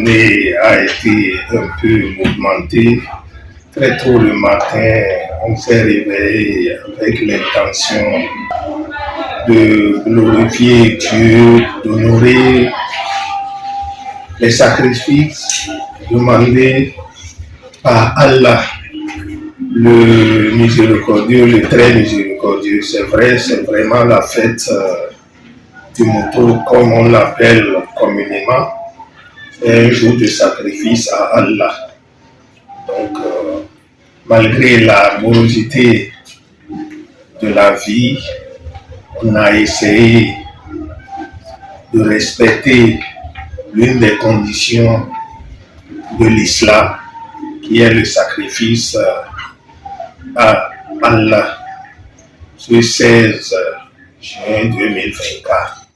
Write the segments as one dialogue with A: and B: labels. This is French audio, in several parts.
A: journée a été un peu mouvementée. Très tôt le matin, on s'est réveillé avec l'intention de glorifier Dieu, d'honorer les sacrifices, demander à Allah, le miséricordieux, le très miséricordieux. C'est vrai, c'est vraiment la fête du Mouton, comme on l'appelle communément. C'est un jour de sacrifice à Allah. Donc, malgré la morosité de la vie, on a essayé de respecter l'une des conditions de l'islam, qui est le sacrifice à Allah, ce 16 juin 2024.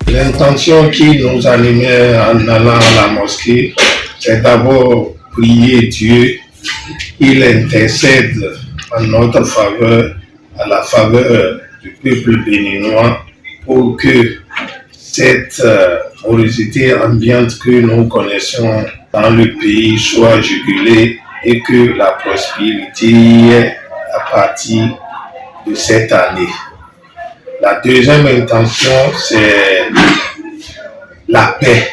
A: L'intention qui nous animait en allant à la mosquée, c'est d'abord prier Dieu, qu'il intercède en notre faveur, à la faveur du peuple béninois, pour que cette morosité ambiante que nous connaissons dans le pays soit jugulée et que la prospérité à partir de cette année. La deuxième intention, c'est la paix.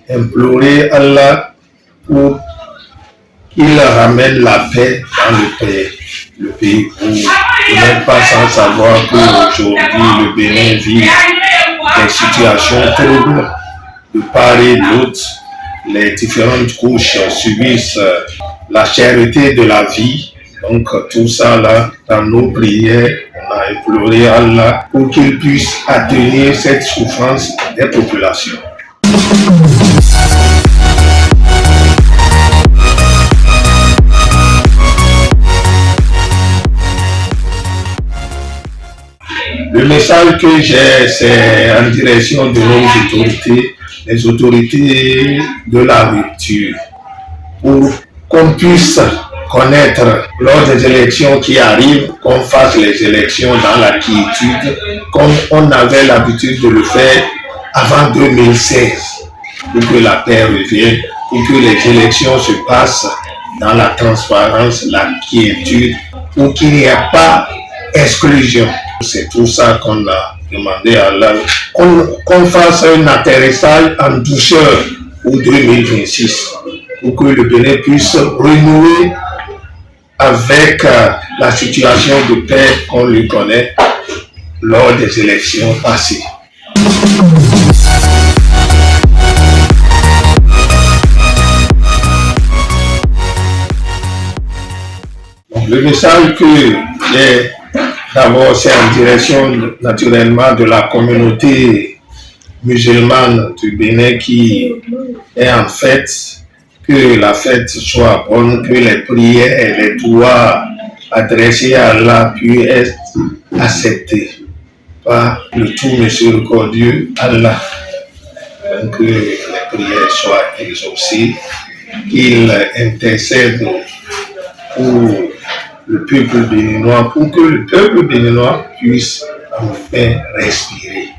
A: Implorer Allah pour qu'il ramène la paix dans le pays. Vous n'êtes pas sans savoir qu'aujourd'hui, le Bénin vit des situations troubles de part et d'autre. Les différentes couches subissent la cherté de la vie. Donc tout ça là, dans nos prières, on a imploré Allah pour qu'il puisse atténuer cette souffrance des populations. Le message que j'ai, c'est en direction de nos autorités, les autorités de la rupture, pour qu'on puisse connaître lors des élections qui arrivent, qu'on fasse les élections dans la quiétude, comme on avait l'habitude de le faire avant 2016, pour que la paix revienne, pour que les élections se passent dans la transparence, la quiétude, pour qu'il n'y ait pas d'exclusion. C'est tout ça qu'on a demandé à Allah, qu'on fasse un atterrissage en douceur pour 2026, pour que le Bénin puisse renouer avec la situation de paix qu'on lui connaît lors des élections passées. Donc, le message que j'ai d'abord, c'est en direction naturellement de la communauté musulmane du Bénin qui est en fête. Que la fête soit bonne, que les prières et les doigts adressés à Allah puissent être acceptés par le tout miséricordieux Allah. Donc que les prières soient exaucées, qu'il intercède pour le peuple béninois, pour que le peuple béninois puisse enfin respirer.